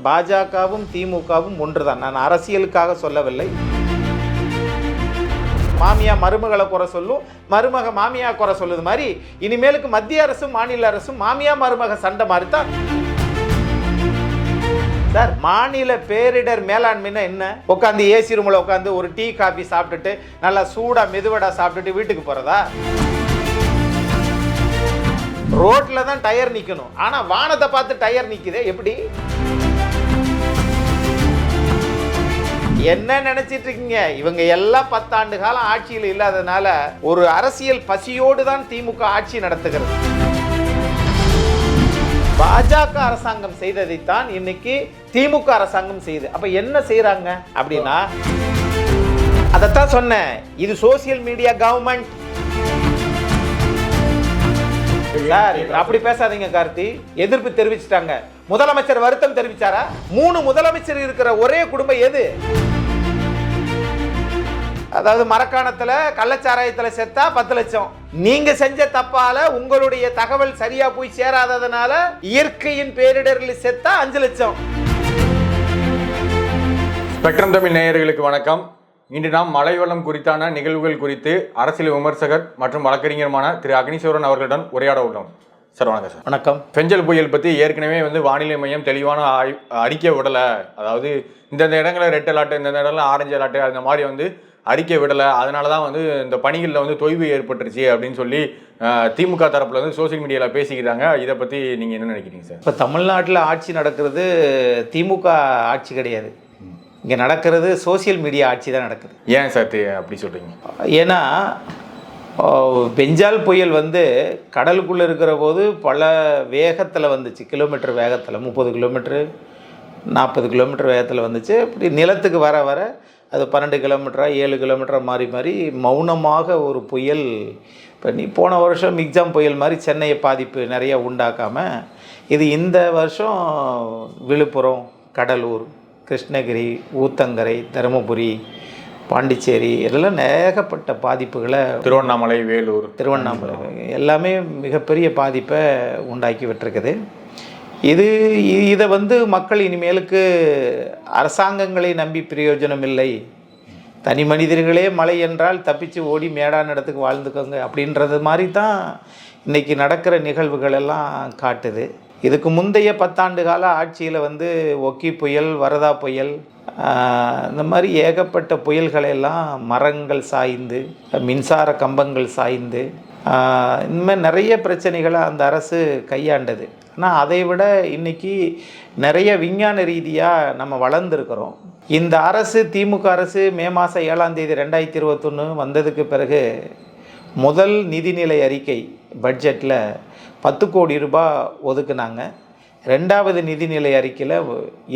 பாஜகவும் திமுகவும் ஒன்றுதான். நான் அரசியலுக்காக சொல்லவில்லை. மாமியா மருமகளை குறை சொல்லும், மருமக மாமியா குறை சொல்லுது மாதிரி இனிமேலுக்கு மத்திய அரசும் மாநில அரசும் மாமியா மருமக சண்டை மாதிரி தான். சார், மாநில பேரிடர் மேலாண்மைன்னா என்ன? உட்காந்து ஏசி ரூமில் உட்காந்து ஒரு டீ காஃபி சாப்பிட்டுட்டு நல்லா சூடா மெதுவடா சாப்பிட்டுட்டு வீட்டுக்கு போறதா? ரோட்ல தான் டயர் நிக்கணும், ஆனா வானத்தை பார்த்து டயர் நிக்குதே எப்படி? என்ன நினைச்சிட்டு இருக்கீங்க? இவங்க எல்லாம் 10 ஆண்டு காலம் ஆட்சியில் இல்லாதனால ஒரு அரசியல் பசியோடு தான் திமுக ஆட்சி நடத்துகிறது. பாஜக அரசாங்கம் செய்ததைத்தான் இன்னைக்கு திமுக அரசாங்கம் செய்யுது. அப்ப என்ன செய்யறாங்க அப்படின்னா, அதைத்தான் சொன்னேன், இது சோசியல் மீடியா கவர்மெண்ட். அப்படி பேசாதீங்க கார்த்தி. எதிர்ப்பு தெரிவிச்சிட்டாங்க. முதலமைச்சர் வருத்தம் தெரிவிச்சாரா? 3 முதலமைச்சர் இருக்கிற ஒரே குடும்பம் எது? அதாவது மரக்காணத்துல கள்ளச்சாராயத்துல செத்தா 10 லட்சம். நீங்க செஞ்ச தப்பால உங்களுடைய தகவல் சரியா போய் சேராததுனால இயற்கையின் பேரிடரில் செத்தா 5 லட்சம். ஸ்பெக்ட்ரம் தமிழ் நேயர்களுக்கு வணக்கம். இன்று நாம் மழை வெள்ளம் குறித்தான நிகழ்வுகள் குறித்து அரசியல் விமர்சகர் மற்றும் வழக்கறிஞருமான திரு அக்னீஸ்வரன் அவர்களுடன் உரையாட உள்ளோம். சார் வணக்கம். சார் வணக்கம். பெஞ்சல் புயல் பற்றி ஏற்கனவே வானிலை மையம் தெளிவான அறிக்கை விடலை. அதாவது இந்தந்த இடங்களில் ரெட் அலர்ட், இந்தந்த இடங்களில் ஆரஞ்சு அலர்ட், அந்த மாதிரி அறிக்கை விடலை. அதனால தான் இந்த பணிகளில் தொய்வு ஏற்பட்டுருச்சு அப்படின்னு சொல்லி திமுக தரப்புல சோசியல் மீடியாவில் பேசிக்கிறாங்க. இதை பற்றி நீங்கள் என்ன நினைக்கிறீங்க சார்? இப்போ தமிழ்நாட்டில் ஆட்சி நடக்கிறது திமுக ஆட்சி கிடையாது. இங்கே நடக்கிறது சோசியல் மீடியா ஆட்சி தான் நடக்குது. ஏன் சார் அப்படி சொல்கிறீங்க? ஏன்னா பெஞ்சால் புயல் கடலுக்குள்ளே இருக்கிற போது பல வேகத்தில் வந்துச்சு. கிலோமீட்டர் வேகத்தில் 30 கிலோமீட்டரு 40 கிலோமீட்டர் வேகத்தில் வந்துச்சு. அப்படி நிலத்துக்கு வர வர அது 12 கிலோமீட்டரா 7 கிலோமீட்டரா மாறி மாறி மௌனமாக ஒரு புயல். இப்போ போன வருஷம் மிக்ஜாம் புயல் மாதிரி சென்னையை பாதிப்பு நிறைய உண்டாக்காமல் இது இந்த வருஷம் விழுப்புரம், கடலூர், கிருஷ்ணகிரி, ஊத்தங்கரை, தருமபுரி, பாண்டிச்சேரி எல்லாம் ஏகப்பட்ட பாதிப்புகளை, திருவண்ணாமலை, வேலூர், திருவண்ணாமலை எல்லாமே மிகப்பெரிய பாதிப்பை உண்டாக்கி விட்டுருக்குது. இதை மக்கள் இனிமேலுக்கு அரசாங்கங்களை நம்பி பிரயோஜனம் இல்லை, தனி மனிதர்களே மழை என்றால் தப்பிச்சு ஓடி மேடான இடத்துக்கு வாழ்ந்துக்கோங்க அப்படின்றது மாதிரி தான் இன்றைக்கி நடக்கிற நிகழ்வுகள் எல்லாம் காட்டுது. இதுக்கு முந்தைய 10 ஆண்டு கால ஆட்சியில் ஒக்கி புயல், வரதா புயல், இந்த மாதிரி ஏகப்பட்ட புயல்களெல்லாம் மரங்கள் சாய்ந்து, மின்சார கம்பங்கள் சாய்ந்து, இந்த மாதிரி நிறைய பிரச்சனைகளை அந்த அரசு கையாண்டது. ஆனால் அதை விட இன்றைக்கி நிறைய விஞ்ஞான ரீதியாக நம்ம வளர்ந்துருக்கிறோம். இந்த அரசு, திமுக அரசு மே மாதம் 7ஆம் தேதி 2021 வந்ததுக்கு பிறகு முதல் நிதிநிலை அறிக்கை பட்ஜெட்டில் 10 கோடி ரூபாய் ஒதுக்குனாங்க. 2வது நிதிநிலை அறிக்கையில்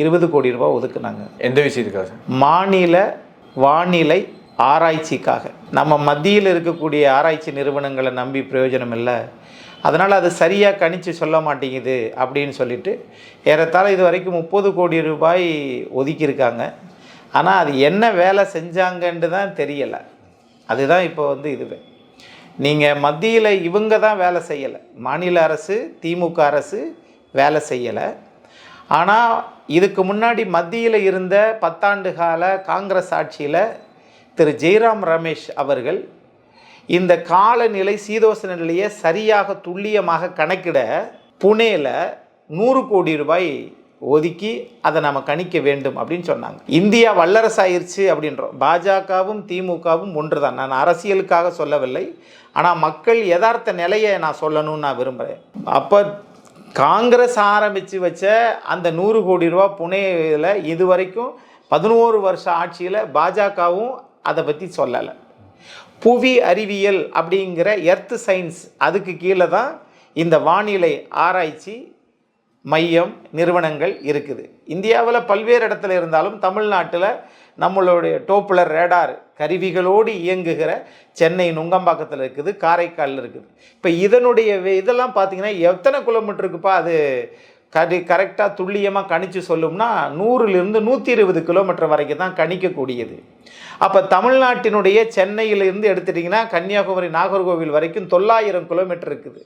20 கோடி ரூபாய் ஒதுக்குனாங்க. எந்த விஷயத்துக்காக? மாநில வானிலை ஆராய்ச்சிக்காக. நம்ம மத்தியில் இருக்கக்கூடிய ஆராய்ச்சி நிறுவனங்களை நம்பி பிரயோஜனம் இல்லை, அதனால் அது சரியாக கணிச்சு சொல்ல மாட்டேங்குது அப்படின்னு சொல்லிட்டு ஏறத்தாழ இது வரைக்கும் 30 கோடி ரூபாய் ஒதுக்கியிருக்காங்க. ஆனால் அது என்ன வேலை செஞ்சாங்கன்னு தான் தெரியலை. அதுதான் இப்போ இதுவே நீங்கள் மத்தியில் இவங்க தான் வேலை செய்யலை, மாநில அரசு திமுக அரசு வேலை செய்யலை. ஆனால் இதுக்கு முன்னாடி மத்தியில் இருந்த 10 ஆண்டு கால காங்கிரஸ் ஆட்சியில் திரு ஜெய்ராம் ரமேஷ் அவர்கள் இந்த காலநிலை சீதோஷண நிலையை சரியாக துல்லியமாக கணக்கிட புனேல 100 கோடி ரூபாய் ஒதுக்கி அதை நம்ம கணிக்க வேண்டும் அப்படின்னு சொன்னாங்க. இந்தியா வல்லரசாயிருச்சு அப்படின்றோம். பாஜகவும் திமுகவும் ஒன்று தான். நான் அரசியலுக்காக சொல்லவில்லை, ஆனால் மக்கள் யதார்த்த நிலையை நான் சொல்லணும்னு நான் விரும்புகிறேன். அப்போ காங்கிரஸ் ஆரம்பித்து வச்ச அந்த 100 கோடி ரூபா புனேயில் இதுவரைக்கும் 11 வருஷ ஆட்சியில் பாஜகவும் அதை பற்றி சொல்லலை. புவி அறிவியல் அப்படிங்கிற எர்த் சயின்ஸ், அதுக்கு கீழே தான் இந்த வானிலை ஆராய்ச்சி மையம் நிறுவனங்கள் இருக்குது. இந்தியாவில் பல்வேறு இடத்துல இருந்தாலும் தமிழ்நாட்டில் நம்மளுடைய டோப்ளர் ரேடார் கருவிகளோடு இயங்குகிற சென்னை நுங்கம்பாக்கத்தில் இருக்குது, காரைக்காலில் இருக்குது. இப்போ இதெல்லாம் பார்த்திங்கன்னா எத்தனை கிலோமீட்டருக்குப்பா அது கரெக்டாக துல்லியமாக கணிச்சு சொல்லும்னா 100லிருந்து 120 கிலோமீட்டர் வரைக்கும் தான் கணிக்கக்கூடியது. அப்போ தமிழ்நாட்டினுடைய சென்னையிலிருந்து எடுத்துட்டிங்கன்னா கன்னியாகுமரி நாகர்கோவில் வரைக்கும் 900 கிலோமீட்டர் இருக்குது.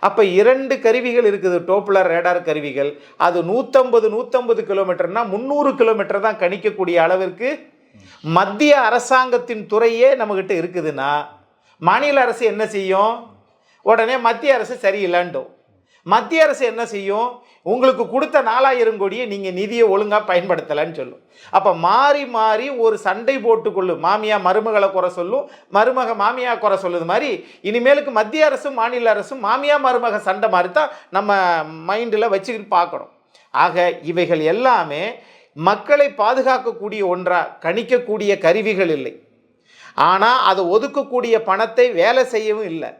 அப்போ 2 கருவிகள் இருக்குது, டோப்ளர் ரேடார் கருவிகள். அது 150 கிலோமீட்டர்னா 300 கிலோமீட்டர் தான் கணிக்கக்கூடிய அளவிற்கு மத்திய அரசாங்கத்தின் துறையே நம்மக்கிட்ட இருக்குதுன்னா மாநில அரசு என்ன செய்யும்? உடனே மத்திய அரசு சரியில்லைண்டோம். மத்திய அரசு என்ன செய்யும்? உங்களுக்கு கொடுத்த 4000 கோடியை நீங்கள் நிதியை ஒழுங்காக பயன்படுத்தலைன்னு சொல்லும். அப்போ மாறி மாறி ஒரு சண்டை போட்டுக்கொள்ளும். மாமியா மருமகளை குறை சொல்லும், மருமக மாமியா குறை சொல்லுது மாதிரி இனிமேலுக்கு மத்திய அரசும் மாநில அரசும் மாமியா மருமக சண்டை மாதிரி தான் நம்ம மைண்டில் வச்சுக்கிட்டு பார்க்கணும். ஆக இவைகள் எல்லாமே மக்களை பாதுகாக்கக்கூடிய ஒன்றாக கணிக்கக்கூடிய கருவிகள் இல்லை. ஆனால் அதை ஒதுக்கக்கூடிய பணத்தை வேலை செய்யவும் இல்லை.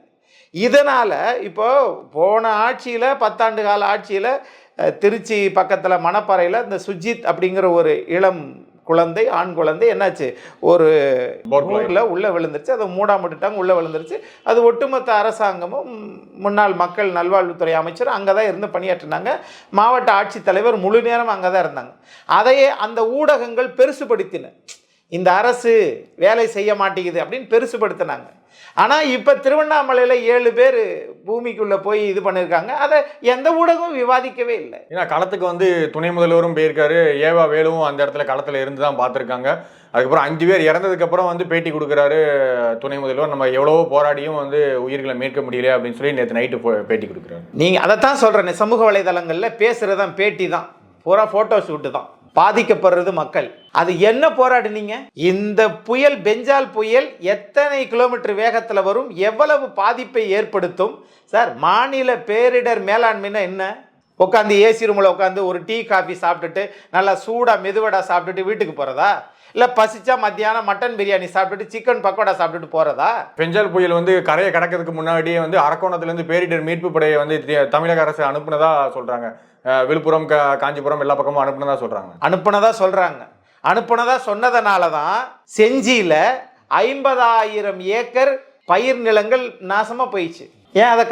இதனால் இப்போ போன ஆட்சியில் 10 ஆண்டு கால ஆட்சியில் திருச்சி பக்கத்தில் மணப்பாறையில் இந்த சுஜித் அப்படிங்கிற ஒரு இளம் குழந்தை, ஆண் குழந்தை என்னாச்சு, ஒரு ஊரில் உள்ளே விழுந்துருச்சு. அதை மூடாமட்டுட்டாங்க, உள்ளே விழுந்துருச்சு. அது ஒட்டுமொத்த அரசாங்கமும் முன்னாள் மக்கள் நல்வாழ்வுத்துறை அமைச்சர் அங்கே தான் இருந்து பணியாற்றினாங்க. மாவட்ட ஆட்சித்தலைவர் முழு நேரம் அங்கே தான் இருந்தாங்க. அதையே அந்த ஊடகங்கள் பெருசுபடுத்தின, இந்த அரசு வேலை செய்ய மாட்டேங்குது அப்படின்னு பெருசுபடுத்தினாங்க. ஆனால் இப்போ திருவண்ணாமலையில் 7 பேர் பூமிக்குள்ளே போய் இது பண்ணியிருக்காங்க. அதை எந்த ஊடகமும் விவாதிக்கவே இல்லை. ஏன்னா களத்துக்கு வந்து துணை முதல்வரும் போயிருக்காரு, ஏவா வேலுவும் அந்த இடத்துல களத்தில் இருந்து தான் பார்த்துருக்காங்க. அதுக்கப்புறம் 5 பேர் இறந்ததுக்கப்புறம் வந்து பேட்டி கொடுக்குறாரு துணை முதல்வர். நம்ம எவ்வளவோ போராடியும் வந்து உயிர்களை மீட்க முடியல அப்படின்னு சொல்லி நேற்று நைட்டு பேட்டி கொடுக்குறாரு. நீங்கள் அதைத்தான் சொல்கிறேன், சமூக வலைதளங்களில் பேசுகிறது தான் பேட்டி தான், பூரா ஃபோட்டோ ஷூட்டு தான். பாதிக்கப்படுறது மக்கள். அது என்ன போராடுனீங்க? இந்த புயல், பெஞ்சால் புயல் எத்தனை கிலோமீட்டர் வேகத்தில் வரும், எவ்வளவு பாதிப்பை ஏற்படுத்தும் சார்? மாநில பேரிடர் மேலாண்மைன்னா என்ன? உட்காந்து ஏசி ரூமில் உட்காந்து ஒரு டீ காஃபி சாப்பிட்டுட்டு நல்லா சூடாக மெதுவடா சாப்பிட்டுட்டு வீட்டுக்கு போகிறதா? இல்லை பசிச்சா மத்தியானம் மட்டன் பிரியாணி சாப்பிட்டுட்டு சிக்கன் பக்கோடா சாப்பிட்டுட்டு போகிறதா? பெஞ்சால் புயல் வந்து கரையை கடக்கிறதுக்கு முன்னாடியே வந்து அரக்கோணத்துலேருந்து பேரிடர் மீட்பு படையை வந்து தமிழக அரசு அனுப்புனதா சொல்கிறாங்க. விழுப்புரம், காஞ்சிபுரம் எல்லா பக்கமும் அனுப்புனதா சொல்கிறாங்க. அனுப்புனதா சொன்னதுனால தான் செஞ்சியில் 50,000 ஏக்கர் பயிர் நிலங்கள் நாசமாக போயிடுச்சு. ஏன் அதை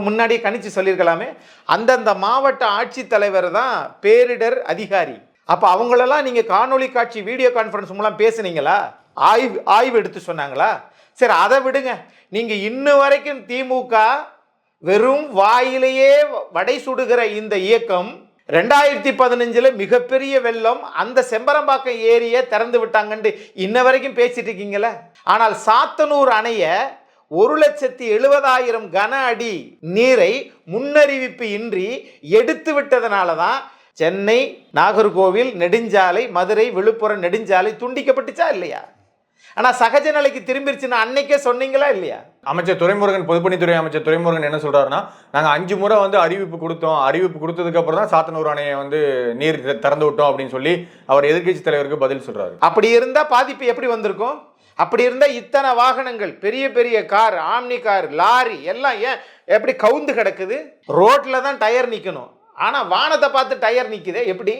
முன்னாடியே கணிச்சு சொல்லியிருக்கலாமே? அந்தந்த மாவட்ட ஆட்சித்தலைவர் தான் பேரிடர் அதிகாரி. அப்போ அவங்களெல்லாம் நீங்கள் காணொலி காட்சி வீடியோ கான்ஃபரன்ஸ் மூலம் பேசுனீங்களா? ஆய்வு எடுத்து சொன்னாங்களா? சரி, அதை விடுங்க. நீங்கள் இன்னும் வரைக்கும் திமுக வெறும் வாயிலேயே வடை சுடுகிற இந்த இயக்கம் 2015 மிகப்பெரிய வெள்ளம், அந்த செம்பரம்பாக்கம் ஏரியை திறந்து விட்டாங்கன்னு இன்ன வரைக்கும் பேசிட்டு இருக்கீங்களே. ஆனால் சாத்தனூர் அணைய 1,70,000 கன அடி நீரை முன்னறிவிப்பு இன்றி எடுத்து விட்டதனால தான் சென்னை நாகர்கோவில் நெடுஞ்சாலை, மதுரை விழுப்புரம் நெடுஞ்சாலை துண்டிக்கப்பட்டுச்சா இல்லையா? ஆனால் சகஜ நிலைக்கு திரும்பிருச்சுன்னு அன்னைக்கே சொன்னீங்களா இல்லையா? அமைச்சர் துரைமுருகன், பொதுப்பணித்துறை அமைச்சர் துரைமுருகன் என்ன சொல்றாருன்னா, நாங்கள் 5 முறை வந்து அறிவிப்பு கொடுத்ததுக்கு அப்புறம் தான் சாத்தனூர் அணையை வந்து நீர் திறந்து விட்டோம் அப்படின்னு சொல்லி அவர் எதிர்க்கட்சி தலைவருக்கு பதில் சொல்றாரு. அப்படி இருந்தால் பாதிப்பு எப்படி வந்திருக்கும்? அப்படி இருந்தால் இத்தனை வாகனங்கள், பெரிய பெரிய கார், ஆம்னி கார், லாரி எல்லாம் ஏன் எப்படி கவுந்து கிடக்குது? ரோட்டில் தான் டயர் நிற்கணும், ஆனால் வானத்தை பார்த்து டயர் நிற்குதே எப்படி?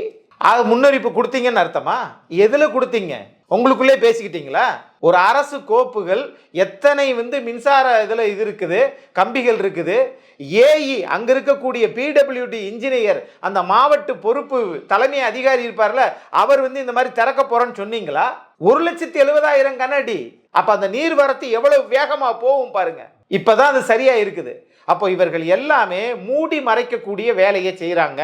அது முன்னறிவிப்பு கொடுத்தீங்கன்னு அர்த்தமா? எதில் கொடுத்தீங்க? உங்களுக்குள்ளே பேசிக்கிட்டீங்களா? ஒரு அரசு கோப்புகள் எத்தனை வந்து மின்சார இதில் இது இருக்குது, கம்பிகள் இருக்குது. ஏஇ அங்கே இருக்கக்கூடிய பிடபிள்யூடி இன்ஜினியர், அந்த மாவட்ட பொறுப்பு தலைமை அதிகாரி இருப்பார்ல, அவர் வந்து இந்த மாதிரி திறக்க போறோன்னு சொன்னீங்களா? 1,70,000 கன அடி. அப்போ அந்த நீர் வரத்து எவ்வளவு வேகமாக போகும் பாருங்க. இப்போதான் அது சரியா இருக்குது. அப்போ இவர்கள் எல்லாமே மூடி மறைக்கக்கூடிய வேலையை செய்கிறாங்க.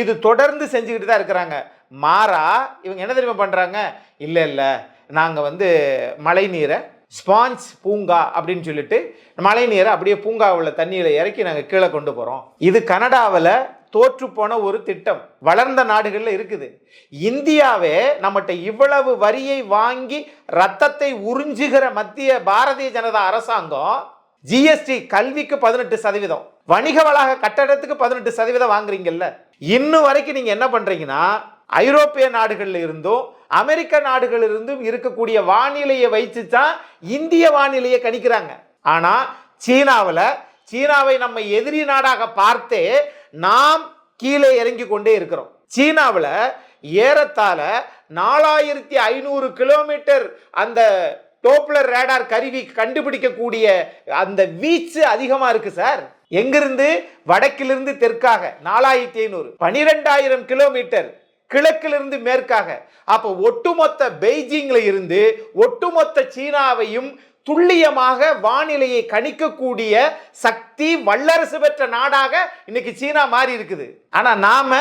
இது தொடர்ந்து செஞ்சுக்கிட்டு தான் இருக்கிறாங்க. மாறா இவங்க என்ன தெரியுமா பண்ணுறாங்க? இல்லை நாங்கள் வந்து மழை நீரை ஸ்பாஞ்ச் பூங்கா அப்படின்னு சொல்லிட்டு மழை நீரை அப்படியே பூங்காவில் தண்ணியில் இறக்கி நாங்கள் கீழே கொண்டு போகிறோம். இது கனடாவில் தோற்று போன ஒரு திட்டம், வளர்ந்த நாடுகளில் இருக்குது. இந்தியாவே நம்மகிட்ட இவ்வளவு வரியை வாங்கி ரத்தத்தை உறிஞ்சுகிற மத்திய பாரதிய ஜனதா அரசாங்கம் ஜிஎஸ்டி கல்விக்கு 18%, வணிக வளாக கட்டடத்துக்கு 18% வாங்குறீங்கல்ல. இன்னும் வரைக்கும் நீங்க என்ன பண்றீங்கன்னா, ஐரோப்பிய நாடுகள்ல இருந்தும் அமெரிக்க நாடுகள் இருந்தும் இருக்கக்கூடிய வானிலையை வைத்து தான் இந்திய வானிலையை கணிக்கிறாங்க. ஆனா சீனாவை நம்ம எதிரி நாடாக பார்த்தே நாம் கீழே இறங்கி கொண்டே இருக்கிறோம். சீனாவில் ஏறத்தாழ 4,500 கிலோமீட்டர் அந்த டோப்ளர் ரேடார் கருவி கண்டுபிடிக்கக்கூடிய அந்த வீச்சு அதிகமா இருக்கு சார். எங்கிருந்து? வடக்கிலிருந்து தெற்காக 4500, 12,000 கிலோமீட்டர் கிழக்கிலிருந்து மேற்காக. அப்போ ஒட்டுமொத்த பெய்ஜிங்ல இருந்து ஒட்டுமொத்த சீனாவையும் துல்லியமாக வானிலையை கணிக்கக்கூடிய சக்தி வல்லரசு பெற்ற நாடாக இன்னைக்கு சீனா மாறி இருக்குது. ஆனா நாம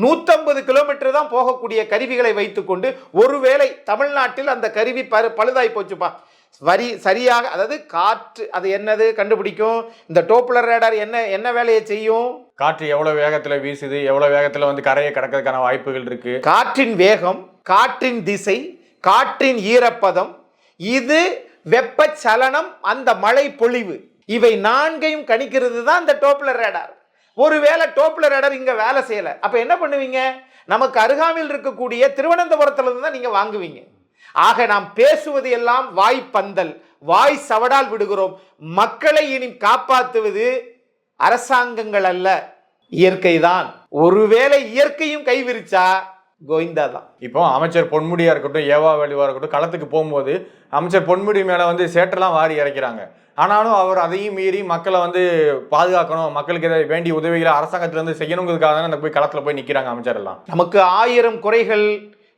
150 கிலோமீட்டர் தான் போகக்கூடிய கருவிகளை வைத்துக்கொண்டு, ஒருவேளை தமிழ்நாட்டில் அந்த கருவி பழுதாய் போச்சுப்பா, சரியாக, அதாவது காற்று அது என்னது கண்டுபிடிக்கும். இந்த டோப்ளர் ரேடார் என்ன வேலையை செய்யும்? காற்று எவ்வளவு வேகத்துல வீசுது, எவ்வளவு வேகத்துல வந்து கரையை கடக்கிறதுக்கான வாய்ப்புகள் இருக்கு, காற்றின் வேகம், காற்றின் திசை, காற்றின் ஈரப்பதம், இது வெப்பச்சலனம், அந்த மழை பொழிவு, இவை 4ஐயும் கணிக்கிறது தான் இந்த டோப்ளர் ரேடார். ஒருவேளை டோப்ளர் ரேடார் இங்க வேலை செய்யல, அப்ப என்ன பண்ணுவீங்க? நமக்கு அருகாமையில் இருக்கக்கூடிய திருவனந்தபுரத்துல இருந்து தான் நீங்க வாங்குவீங்க. ஆக நாம் பேசுவது எல்லாம் வாய்ப்பந்தல், வாய் சவடால் விடுகிறோம். மக்களை இனி காப்பாற்றுவது அரசாங்கங்கள் அல்ல, இயற்கை தான். ஒருவேளை இயற்கையும் கைவிரிச்சா கோவிந்தா தான். இப்போ அமைச்சர் பொன்முடியா இருக்கட்டும், ஏவா வேலுவா இருக்கட்டும், களத்துக்கு போகும்போது அமைச்சர் பொன்முடி மேல வந்து சேற்றெல்லாம் வாரி இறக்கிறாங்க. ஆனாலும் அவர் அதையும் மீறி மக்களை வந்து பாதுகாக்கணும், மக்களுக்கு இதை வேண்டிய உதவிகளை அரசாங்கத்துல இருந்து செய்யணுங்கிறதுக்காக தான் அந்த போய் களத்துல போய் நிக்கிறாங்க அமைச்சர் எல்லாம். நமக்கு 1000 குறைகள்,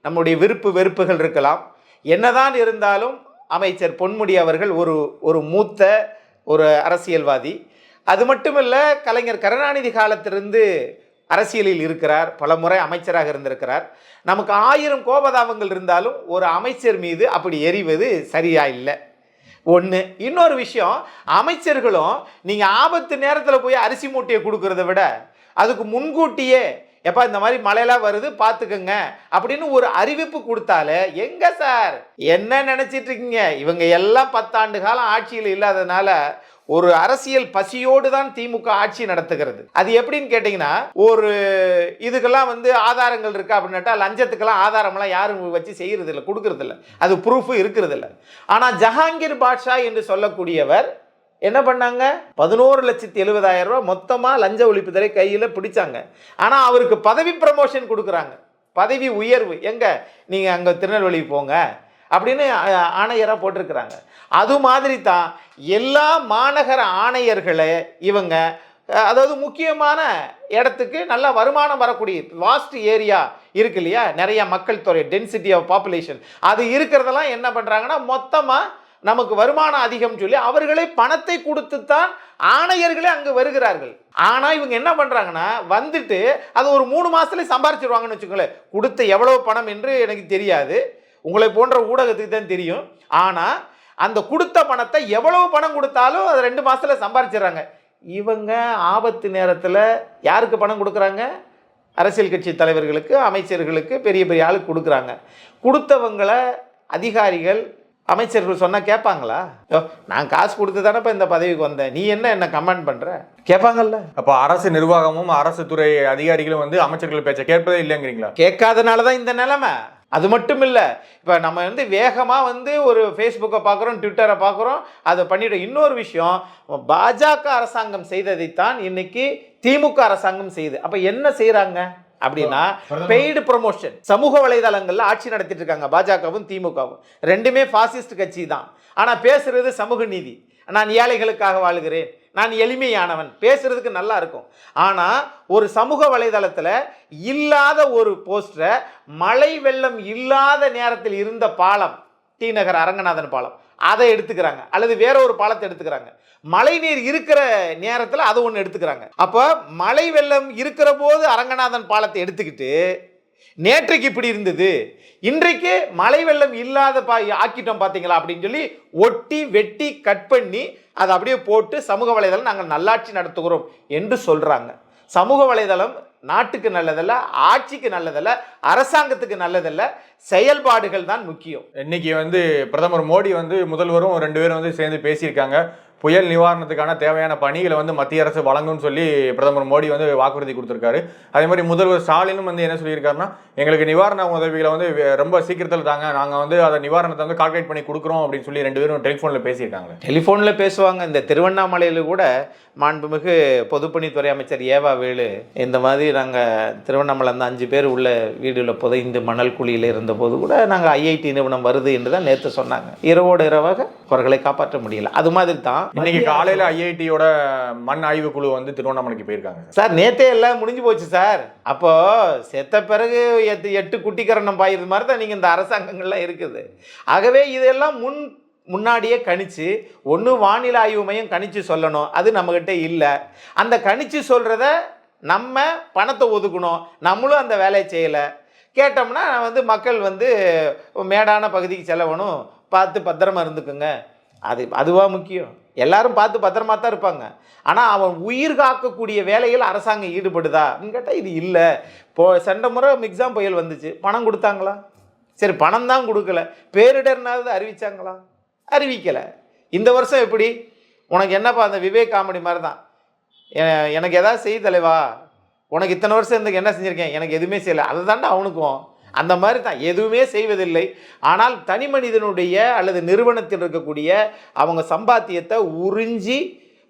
நம்முடைய விருப்பு வெறுப்புகள் இருக்கலாம். என்னதான் இருந்தாலும் அமைச்சர் பொன்முடி அவர்கள் ஒரு மூத்த ஒரு அரசியல்வாதி. அது மட்டுமல்ல, கலைஞர் கருணாநிதி காலத்திலிருந்து அரசியலில் இருக்கிறார், பல முறை அமைச்சராக இருந்திருக்கிறார். நமக்கு 1000 கோபதாபங்கள் இருந்தாலும் ஒரு அமைச்சர் மீது அப்படி எறிவது சரியா இல்லை. ஒன்று. இன்னொரு விஷயம், அமைச்சர்களும் நீங்கள் ஆபத்து நேரத்தில் போய் அரிசி மூட்டையை கொடுக்கறத விட அதுக்கு முன்கூட்டியே எப்பா இந்த மாதிரி மழையெல்லாம் வருது பார்த்துக்கங்க அப்படின்னு ஒரு அறிவிப்பு கொடுத்தாலே, எங்க சார் என்ன நினைச்சிட்டு இருக்கீங்க? இவங்க எல்லாம் 10 ஆண்டு காலம் ஆட்சியில் இல்லாதனால ஒரு அரசியல் பசியோடு தான் திமுக ஆட்சி நடத்துகிறது. அது எப்படின்னு கேட்டீங்கன்னா, ஒரு இதுக்கெல்லாம் வந்து ஆதாரங்கள் இருக்கா அப்படின்னாட்டா, லஞ்சத்துக்கெல்லாம் ஆதாரம்லாம் யாரும் வச்சு செய்யறது இல்லை, கொடுக்கறது இல்லை, அது ப்ரூஃபு இருக்கிறது இல்லை. ஆனால் ஜஹாங்கீர் பாட்ஷா என்று சொல்லக்கூடியவர் என்ன பண்ணாங்க? 11,70,000 ரூபா மொத்தமாக லஞ்ச ஒழிப்புத்துறை கையில் பிடிச்சாங்க. ஆனால் அவருக்கு பதவி ப்ரமோஷன் கொடுக்குறாங்க, பதவி உயர்வு. எங்க நீங்கள் அங்கே திருநெல்வேலி போங்க அப்படின்னு ஆணையராக போட்டிருக்கிறாங்க. அது மாதிரி தான் எல்லா மாநகர ஆணையர்களை இவங்க, அதாவது முக்கியமான இடத்துக்கு நல்ல வருமானம் வரக்கூடிய வாஸ்ட் ஏரியா இருக்கு இல்லையா, நிறைய மக்கள் தொகை, டென்சிட்டி ஆஃப் பாப்புலேஷன், அது இருக்கிறதெல்லாம் என்ன பண்ணுறாங்கன்னா, மொத்தமாக நமக்கு வருமானம் அதிகம் சொல்லி அவர்களே பணத்தை கொடுத்து தான் ஆணையர்களே அங்கு வருகிறார்கள். ஆனால் இவங்க என்ன பண்ணுறாங்கன்னா, வந்துட்டு அது ஒரு 3 மாதத்துல சம்பாரிச்சிருவாங்கன்னு வச்சுக்கோங்களேன். கொடுத்த எவ்வளோ பணம் என்று எனக்கு தெரியாது, உங்களை போன்ற ஊடகத்துக்கு தான் தெரியும். ஆனால் அந்த கொடுத்த பணத்தை எவ்வளவு பணம் கொடுத்தாலும் அதை 2 மாதத்துல சம்பாரிச்சிடறாங்க. இவங்க ஆபத்து நேரத்தில் யாருக்கு பணம் கொடுக்குறாங்க? அரசியல் கட்சி தலைவர்களுக்கு, அமைச்சர்களுக்கு, பெரிய பெரிய ஆளுக்கு கொடுக்குறாங்க. கொடுத்தவங்களை அதிகாரிகள் அமைச்சர்கள் சொன்னால் கேட்பாங்களா? நான் காசு கொடுத்து தானே இப்போ இந்த பதவிக்கு வந்தேன், நீ என்ன கமெண்ட் பண்ணுற? கேட்பாங்கல்ல. அப்போ அரசு நிர்வாகமும் அரசு துறை அதிகாரிகளும் வந்து அமைச்சர்கள் பேச்ச கேட்பதே இல்லைங்கிறீங்களா? கேட்காதனால தான் இந்த நிலைமை. அது மட்டும் இல்லை, இப்போ நம்ம வந்து வேகமாக வந்து ஒரு ஃபேஸ்புக்கை பார்க்குறோம், ட்விட்டரை பார்க்குறோம், அதை பண்ணிவிட்டோம். இன்னொரு விஷயம், பாஜக அரசாங்கம் செய்ததைத்தான் இன்னைக்கு திமுக அரசாங்கம் செய்யுது. அப்போ என்ன செய்கிறாங்க அப்படின்னா, பெய்டு ப்ரமோஷன். சமூக வலைதளங்கள்ல ஆட்சி நடத்திட்டு இருக்காங்க பாஜகவும் திமுகவும். ரெண்டுமே பாசிஸ்ட் கட்சி தான். ஆனால் பேசுறது சமூக நீதி, நான் ஏழைகளுக்காக வாழ்கிறேன், நான் எளிமையானவன், பேசுறதுக்கு நல்லா இருக்கும். ஆனால் ஒரு சமூக வலைதளத்தில் இல்லாத ஒரு போஸ்டரை, மழை வெள்ளம் இல்லாத நேரத்தில் இருந்த பாலம், டி நகர் அரங்கநாதன் பாலம், அதை எடுத்துக்கிறாங்க. அல்லது வேற ஒரு பாலத்தை எடுத்துக்கிறாங்க. மழை நீர் இருக்கிற நேரத்தில் அதை ஒன்று எடுத்துக்கிறாங்க. அப்போ மழை வெள்ளம் இருக்கிற போது அரங்கநாதன் பாலத்தை எடுத்துக்கிட்டு, நேற்றைக்கு இப்படி இருந்தது, இன்றைக்கு மழை வெள்ளம் இல்லாத ஆக்கிட்டோம் பார்த்தீங்களா அப்படின்னு சொல்லி ஒட்டி வெட்டி கட் பண்ணி அதை அப்படியே போட்டு சமூக வலைதளம் நாங்கள் நல்லாட்சி நடத்துகிறோம் என்று சொல்கிறாங்க. சமூக வலைதளம் நாட்டுக்கு நல்லதல்ல, ஆட்சிக்கு நல்லதல்ல, அரசாங்கத்துக்கு நல்லதல்ல, செயல்பாடுகள் தான் முக்கியம். இன்னைக்கு வந்து பிரதமர் மோடி வந்து முதல்வரும் 2 பேரும் வந்து சேர்ந்து பேசியிருக்காங்க. புயல் நிவாரணத்துக்கான தேவையான பணிகளை வந்து மத்திய அரசு வழங்கும்னு சொல்லி பிரதமர் மோடி வந்து வாக்குறுதி கொடுத்துருக்காரு. அதே மாதிரி முதல்வர் ஸ்டாலினும் வந்து என்ன சொல்லியிருக்காருன்னா, எங்களுக்கு நிவாரண உதவிகளை வந்து ரொம்ப சீக்கிரத்தில் தாங்க, நாங்கள் வந்து அதை நிவாரணத்தை வந்து கால்குலேட் பண்ணி கொடுக்குறோம் அப்படின்னு சொல்லி 2 பேரும் டெலிஃபோனில் பேசியிருக்காங்க. டெலிஃபோனில் பேசுவாங்க. இந்த திருவண்ணாமலையில் கூட மாண்புமிகு பொதுப்பணித்துறை அமைச்சர் ஏவா வேலு இந்த மாதிரி நாங்கள் திருவண்ணாமலை அந்த 5 பேர் உள்ள வீடுல புதைந்து மணல் குழியில் இருந்தபோது கூட நாங்கள் ஐஐடி நிறுவனம் வருது என்று தான் நேற்று சொன்னாங்க. இரவோடு இரவாக அவர்களை காப்பாற்ற முடியல. அது மாதிரி தான் இன்னைக்கு காலையில் ஐஐடியோட மண் ஆய்வு குழு வந்து திருவண்ணாமலைக்கு போயிருக்காங்க சார். நேற்றே எல்லாம் முடிஞ்சு போச்சு சார். அப்போ செத்த பிறகு 8 குட்டிக்கரணம் பாயிறது மாதிரி தான் நீங்கள் இந்த அரசாங்கங்கள்லாம் இருக்குது. ஆகவே இதெல்லாம் முன்னாடியே கணிச்சு ஒன்று வானிலை ஆய்வு மையம் கணிச்சு சொல்லணும், அது நம்மக்கிட்ட இல்லை. அந்த கணிச்சு சொல்கிறத நம்ம பணத்தை ஒதுக்கணும், நம்மளும் அந்த வேலையை செய்யலை. கேட்டோம்னா மக்கள் மேடான பகுதிக்கு செல்லவனும், பார்த்து பத்திரமா இருந்துக்குங்க, அதுவாக முக்கியம். எல்லாரும் பார்த்து பத்திரமா தான் இருப்பாங்க. ஆனால் அவன் உயிர் காக்கக்கூடிய வேலையில் அரசாங்கம் ஈடுபடுதா அப்படின்னு கேட்டால் இது இல்லை. சென்ற முறை மிக்ஸாம் புயல் வந்துச்சு, பணம் கொடுத்தாங்களா? சரி, பணம் தான் கொடுக்கல, பேரிடர்னாவது அறிவிச்சாங்களா? அறிவிக்கலை. இந்த வருஷம் எப்படி? உனக்கு என்னப்பா அந்த விவேக் காமெடி மாதிரி தான், எனக்கு எதாவது செய் தலைவா, உனக்கு இத்தனை வருஷம் இருந்துக்கு என்ன செஞ்சுருக்கேன், எனக்கு எதுவுமே செய்யலை. அதை தாண்டா அவனுக்கும் அந்த மாதிரி தான், எதுவுமே செய்வதில்லை. ஆனால் தனி மனிதனுடைய அல்லது நிறுவனத்தில் இருக்கக்கூடிய அவங்க சம்பாத்தியத்தை உறிஞ்சி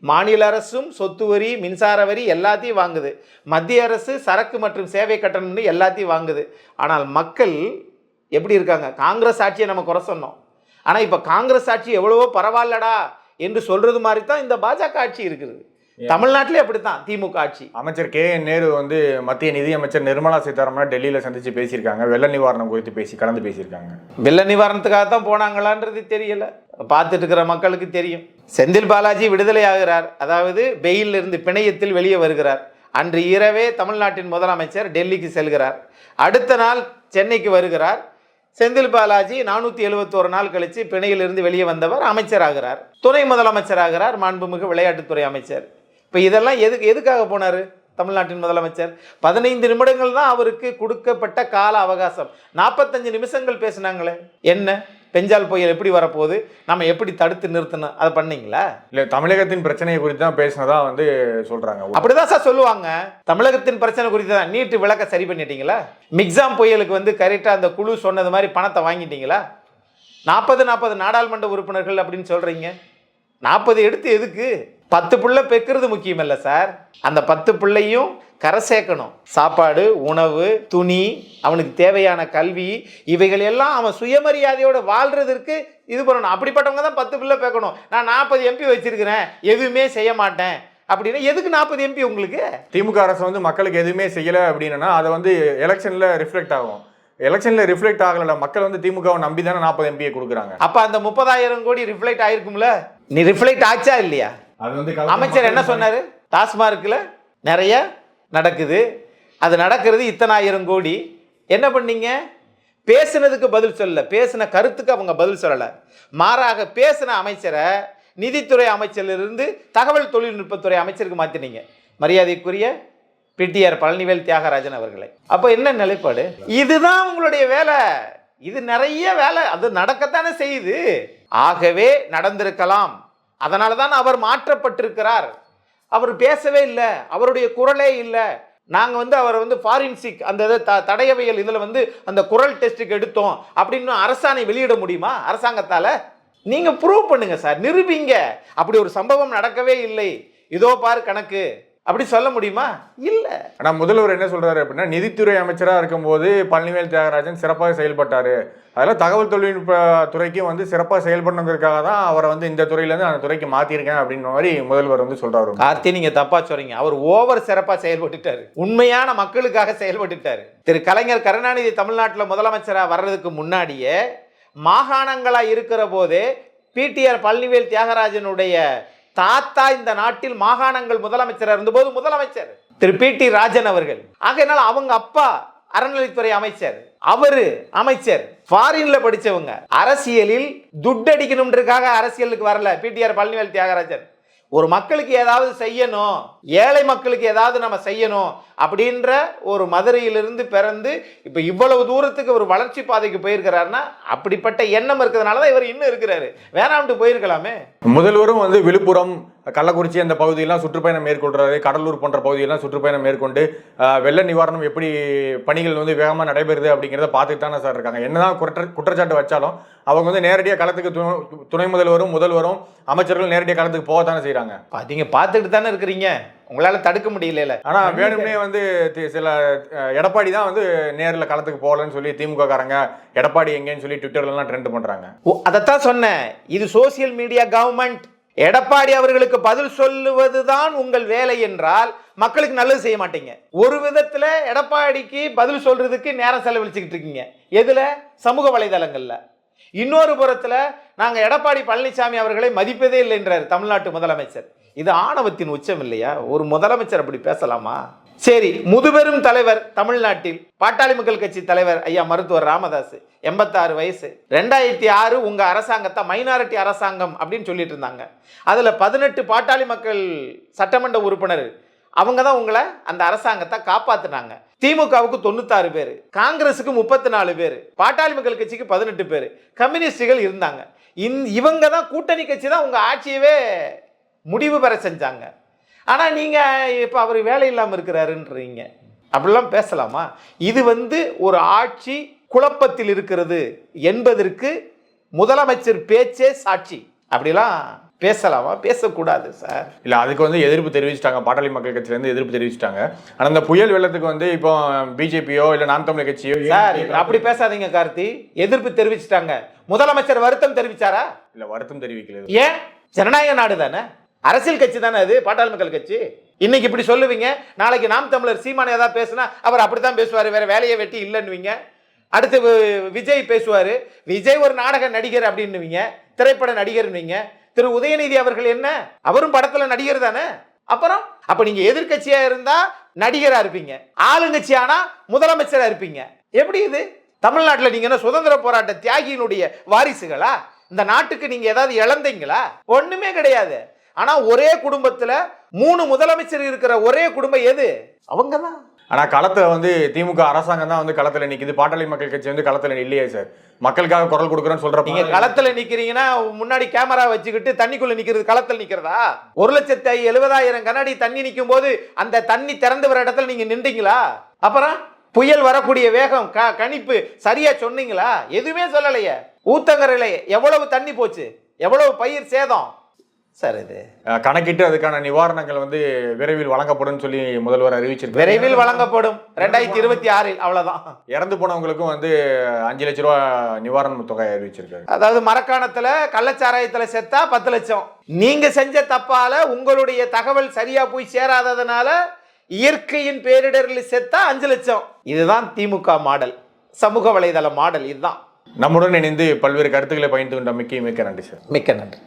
மாநில அரசும் சொத்து வரி, மின்சார வரி எல்லாத்தையும் வாங்குது. மத்திய அரசு சரக்கு மற்றும் சேவை கட்டணம்னு எல்லாத்தையும் வாங்குது. ஆனால் மக்கள் எப்படி இருக்காங்க? காங்கிரஸ் ஆட்சியை நம்ம குறை சொன்னோம், ஆனால் இப்போ காங்கிரஸ் ஆட்சி எவ்வளவோ பரவாயில்லடா என்று சொல்றது மாதிரி தான் இந்த பாஜக ஆட்சி இருக்குது. தமிழ்நாட்டிலே அப்படித்தான் திமுக ஆட்சி. அமைச்சர் KN நேரு மத்திய நிதியமைச்சர் நிர்மலா சீதாராமன் டெல்லியில் சந்திச்சு பேசியிருக்காங்க. வெள்ள நிவாரணம் குறித்து கலந்து பேசியிருக்காங்க. வெள்ள நிவாரணத்துக்காக தான் போனாங்களான்றது தெரியல, பார்த்துட்டு இருக்கிற மக்களுக்கு தெரியும். செந்தில் பாலாஜி விடுதலை ஆகிறார், அதாவது பெயிலில் இருந்து பிணையத்தில் வெளியே வருகிறார். அன்று இரவே தமிழ்நாட்டின் முதலமைச்சர் டெல்லிக்கு செல்கிறார். அடுத்த நாள் சென்னைக்கு வருகிறார். செந்தில் பாலாஜி 471 நாள் கழித்து பிணையிலிருந்து வெளியே வந்தவர் அமைச்சராகிறார், துணை முதலமைச்சராகிறார், மாண்புமிகு விளையாட்டுத்துறை அமைச்சர். இப்போ இதெல்லாம் எதுக்காக போனார் தமிழ்நாட்டின் முதலமைச்சர்? 15 நிமிடங்கள் தான் அவருக்கு கொடுக்கப்பட்ட கால அவகாசம். 45 நிமிஷங்கள் பேசினாங்களே. என்ன பெஞ்சால் புயல் எப்படி வரப்போகுது, நம்ம எப்படி தடுத்து நிறுத்தணும், அதை பண்ணீங்களா? இல்லை, தமிழகத்தின் பிரச்சனையை குறித்து தான் பேசினதா சொல்றாங்க. அப்படிதான் சார் சொல்லுவாங்க. தமிழகத்தின் பிரச்சனை குறித்து தான். நீட்டு விளக்க சரி பண்ணிட்டீங்களா? மிக்ஸாம் புயலுக்கு கரெக்டாக அந்த குழு சொன்னது மாதிரி பணத்தை வாங்கிட்டீங்களா? 40 நாடாளுமன்ற உறுப்பினர்கள் அப்படின்னு சொல்றீங்க. 40 எடுத்து எதுக்கு? 10 பிள்ளை பெக்கிறது முக்கியம் இல்லை சார். அந்த 10 பிள்ளையும் கரை சேர்க்கணும். சாப்பாடு, உணவு, துணி, அவனுக்கு தேவையான கல்வி, இவைகள் எல்லாம் அவன் சுயமரியாதையோடு வாழ்றதற்கு இது பண்ணணும். அப்படிப்பட்டவங்க தான் 10 பிள்ளை பேக்கணும். நான் 40 MP வச்சிருக்கிறேன், எதுவுமே செய்ய மாட்டேன் அப்படின்னா எதுக்கு 40 MP உங்களுக்கு? திமுக அரசு மக்களுக்கு எதுவுமே செய்யலை அப்படின்னா அதை எலெக்ஷன்ல ரிஃப்ளெக்ட் ஆகும். எலெக்ஷன்ல ரிஃப்ளெக்ட் ஆகல, மக்கள் திமுகவை நம்பி தானே 40 MP கொடுக்குறாங்க. அப்ப அந்த 30,000 கோடி ரிஃப்ளெக்ட் ஆயிருக்கும்ல? நீ ரிஃப்ளெக்ட் ஆச்சா இல்லையா? அமைச்சர் என்ன சொன்னாரு? டாஸ்மார்க்ல நிறைய நடக்குது, அது நடக்கிறது இத்தனை 1000 கோடி. என்ன பண்ணீங்க? பேசுனதுக்கு பதில் சொல்லல, பேசின கருத்துக்கு அவங்க பதில் சொல்லல. மாறாக பேசின அமைச்சரை நிதித்துறை அமைச்சரிலிருந்து தகவல் தொழில்நுட்பத்துறை அமைச்சருக்கு மாத்தினீங்க, மரியாதைக்குரிய PTR பழனிவேல் தியாகராஜன் அவர்களை. அப்போ என்ன நிலைப்பாடு? இதுதான் உங்களுடைய வேலை. இது நிறைய வேலை, அது நடக்கத்தானே செய்யுது. ஆகவே நடந்திருக்கலாம், அதனால தான் அவர் மாற்றப்பட்டிருக்கிறார். அவர் பேசவே இல்லை, அவருடைய குரலே இல்லை. நாங்கள் அவரை ஃபாரின்சிக் அந்த தடயவியல் இதில் அந்த குரல் டெஸ்ட்டுக்கு எடுத்தோம் அப்படின்னு அரசாணை வெளியிட முடியுமா அரசாங்கத்தால்? நீங்கள் ப்ரூவ் பண்ணுங்க சார், நிரூபிங்க. அப்படி ஒரு சம்பவம் நடக்கவே இல்லை, இதோ பாரு கணக்கு, அப்படி சொல்ல முடியுமா? இல்ல. ஆனா முதல்வர் என்ன சொல்றாரு அப்படின்னா, நிதித்துறை அமைச்சரா இருக்கும்போது பழனிவேல் தியாகராஜன் சிறப்பாக செயல்பட்டாரு, அதெல்லாம் தகவல் தொழில்நுட்ப துறைக்கும் சிறப்பாக செயல்படணுங்கிறதுக்காக தான் அவரை இந்த துறையிலேருந்து அந்த துறைக்கு மாத்திருக்கேன் அப்படின்ற மாதிரி முதல்வர் சொல்றாரு. கார்த்தி, நீங்க தப்பா சொல்றீங்க. அவர் ஓவர் சிறப்பா செயல்பட்டுட்டாரு, உண்மையான மக்களுக்காக செயல்பட்டுட்டாரு. திரு கலைஞர் கருணாநிதி தமிழ்நாட்டில் முதலமைச்சரா வர்றதுக்கு முன்னாடியே மாகாணங்களா இருக்கிற போதே PTR பழனிவேல் தியாகராஜனுடைய தாத்தா இந்த நாட்டில் மாகாணங்கள் முதலமைச்சர் இருந்தபோது முதலமைச்சர் திரு PT ராஜன் அவர்கள். ஆகையினால அவங்க அப்பா அறநிலைத்துறை அமைச்சர், அவரு அமைச்சர், ஃபாரின்ல படிச்சவங்க. அரசியலில் துட்டடிக்கணும்ன்றதுக்காக அரசியலுக்கு வரல PTR பழனிவேல் தியாகராஜன். ஒரு மக்களுக்கு ஏதாவது செய்யணும், ஏழை மக்களுக்கு ஏதாவது நம்ம செய்யணும் அப்படின்ற ஒரு மதுரையிலிருந்து பிறந்து இப்போ இவ்வளவு தூரத்துக்கு ஒரு வளர்ச்சி பாதைக்கு போயிருக்கிறாருன்னா அப்படிப்பட்ட எண்ணம் இருக்கிறதுனால தான் இவர் இன்னும் இருக்கிறாரு. வேணாம்ட்டு போயிருக்கலாமே. முதல்வரும் விழுப்புரம், கள்ளக்குறிச்சி அந்த பகுதியெல்லாம் சுற்றுப்பயணம் மேற்கொள்றாரு, கடலூர் போன்ற பகுதியெல்லாம் சுற்றுப்பயணம் மேற்கொண்டு வெள்ள நிவாரணம் எப்படி பணிகள் வேகமாக நடைபெறுது அப்படிங்கிறத பார்த்துட்டு தானே சார் இருக்காங்க. என்னதான் குற்றச்சாட்டு வச்சாலும் அவங்க நேரடியாக களத்துக்கு துணை முதல்வரும் அமைச்சர்கள் நேரடியாக களத்துக்கு போகத்தானே செய்கிறாங்க. நீங்கள் பார்த்துட்டு தானே இருக்கிறீங்க. உங்களால் தடுக்க முடியல. ஆனா வேணும்னே வந்து சில எடப்பாடி தான் வந்து நேரில் களத்துக்கு போகலன்னு சொல்லி திமுக காரங்க எடப்பாடி எங்கேன்னு சொல்லி ட்விட்டர்லாம் ட்ரெண்ட் பண்றாங்க. அதைத்தான் சொன்னேன், இது சோசியல் மீடியா கவர்மெண்ட். எடப்பாடி அவர்களுக்கு பதில் சொல்லுவதுதான் உங்கள் வேலை என்றால் மக்களுக்கு நல்லது செய்ய மாட்டீங்க. ஒரு விதத்துல எடப்பாடிக்கு பதில் சொல்றதுக்கு நேரம் செலவழிச்சுக்கிட்டு இருக்கீங்க. எதுல? சமூக வலைதளங்கள்ல. இன்னொரு புறத்துல நாங்க எடப்பாடி பழனிசாமி அவர்களை மதிப்பதே இல்லை என்றார் தமிழ்நாட்டு முதலமைச்சர். இது ஆணவத்தின் உச்சம் இல்லையா? ஒரு முதலமைச்சர் அப்படி பேசலாமா? சரி, முதுபெரும் தலைவர் தமிழ்நாட்டில் பாட்டாளி மக்கள் கட்சி தலைவர் ஐயா மருத்துவர் ராமதாஸ், 86 வயசு. 2006 உங்க அரசாங்கத்தை மைனாரிட்டி அரசாங்கம் அப்படின்னு சொல்லிட்டு இருந்தாங்க. அதுல 18 பாட்டாளி மக்கள் சட்டமன்ற உறுப்பினர் அவங்க தான் உங்களை அந்த அரசாங்கத்தை காப்பாத்தினாங்க. திமுகவுக்கு 96 பேர், காங்கிரஸுக்கு 34 பேர், பாட்டாளி மக்கள் கட்சிக்கு 18 பேர், கம்யூனிஸ்டுகள் இருந்தாங்க. இவங்க தான் கூட்டணி கட்சி தான் உங்க ஆட்சியவே முடிவு பெற செஞ்சாங்க. ஆனா நீங்க இப்ப அவர் வேலை இல்லாம இருக்கிறாருன்றீங்க. அப்படிலாம் பேசலாமா? இது ஒரு ஆட்சி குழப்பத்தில் இருக்கிறது என்பதற்கு முதலமைச்சர் பேச்சே சாட்சி. அப்படிலாம் பேசலாமா? பேசக்கூடாது சார். இல்ல, அதுக்கு எதிர்ப்பு தெரிவிச்சிட்டாங்க, பாட்டாளி மக்கள் கட்சியில இருந்து எதிர்ப்பு தெரிவிச்சிட்டாங்க. ஆனா அந்த புயல் வெள்ளத்துக்கு இப்போ பிஜேபியோ இல்ல நாம் தமிழர் கட்சியோ சார் அப்படி பேசாதீங்க கார்த்தி. எதிர்ப்பு தெரிவிச்சிட்டாங்க. முதலமைச்சர் வருத்தம் தெரிவிச்சாரா? இல்ல, வருத்தம் தெரிவிக்கல. ஏன்? ஜனநாயக நாடு தானே, அரசியல் கட்சி தானே அது பாட்டாளி மக்கள் கட்சி. இன்னைக்கு இப்படி சொல்லுவீங்க, நாளைக்கு நாம் தமிழர் சீமான் ஏதாவது பேசுனா அவர் அப்படித்தான் பேசுவாரு, வேற வேலையை வெட்டி இல்லைன்னுவீங்க. அடுத்து விஜய் பேசுவாரு, விஜய் ஒரு நாடக நடிகர் அப்படின்னுவீங்க, திரைப்பட நடிகர்னுவீங்க. திரு உதயநிதி அவர்கள் என்ன, அவரும் படத்துல நடிகர் தானே. அப்புறம் அப்ப நீங்க எதிர்கட்சியா இருந்தா நடிகரா இருப்பீங்க, ஆளுங்கட்சியானா முதலமைச்சரா இருப்பீங்க. எப்படி இது? தமிழ்நாட்டில் நீங்க என்ன சுதந்திர போராட்ட தியாகியினுடைய வாரிசுகளா? இந்த நாட்டுக்கு நீங்க ஏதாவது இழந்தீங்களா? ஒண்ணுமே கிடையாது. ஆனா ஒரே குடும்பத்துல 3 முதலமைச்சர் இருக்கிற ஒரே குடும்பம் எது? அவங்கதான். ஆனா களத்தை திமுக அரசாங்கம் தான் களத்துல நிக்குது. பாட்டாளி மக்கள் கட்சி களத்துல இல்லையே சார். மக்களுக்காக குரல் கொடுக்குறேன்னு சொல்ற நீங்க களத்துல நிக்கிறீங்கன்னா முன்னாடி கேமரா வச்சுக்கிட்டு தண்ணிக்குள்ள நிக்கிறது களத்துல நிக்கிறதா? 1,70,000 கனஅடி தண்ணி நிற்கும் போது அந்த தண்ணி திறந்து வர இடத்துல நீங்க நின்றீங்களா? அப்புறம் புயல் வரக்கூடிய வேகம் கணிப்பு சரியா சொன்னீங்களா? எதுவுமே சொல்லலையே. ஊத்தங்கரையில எவ்வளவு தண்ணி போச்சு, எவ்வளவு பயிர் சேதம் சார். இது கணக்கிட்டு அதுக்கான நிவாரணங்கள் விரைவில் வழங்கப்படும் சொல்லி முதல்வர் அறிவிச்சிருக்காரு. விரைவில் வழங்கப்படும் 2026. அவ்வளவுதான். இறந்து போனவங்களுக்கும் 5 லட்சம் ரூபாய் நிவாரண தொகை அறிவிச்சிருக்காரு. அதாவது மரக்காணத்துல கள்ளச்சாராயத்துல செத்தா 10 லட்சம். நீங்க செஞ்ச தப்பால உங்களுடைய தகவல் சரியா போய் சேராததுனால இயற்கையின் பேரிடரில் செத்தா 5 லட்சம். இதுதான் திமுக மாடல், சமூக வலைதள மாடல். இதுதான். நம்முடன் இணைந்து பல்வேறு கருத்துக்களை பகிர்ந்து கொண்ட மிக்க நன்றி சார். மிக்க நன்றி.